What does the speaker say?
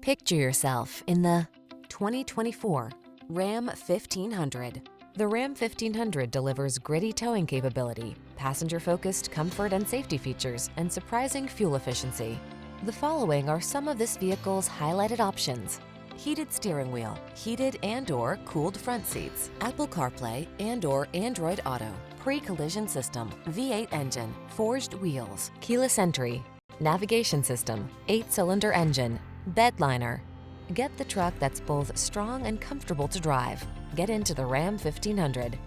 Picture yourself in the 2024 Ram 1500. The Ram 1500 delivers gritty towing capability, passenger-focused comfort and safety features, and surprising fuel efficiency. The following are some of this vehicle's highlighted options: heated steering wheel, heated and/or cooled front seats, Apple CarPlay and/or Android Auto, pre-collision system, V8 engine, forged wheels, keyless entry, navigation system, 8-cylinder engine, bed liner. Get the truck that's both strong and comfortable to drive. Get into the Ram 1500.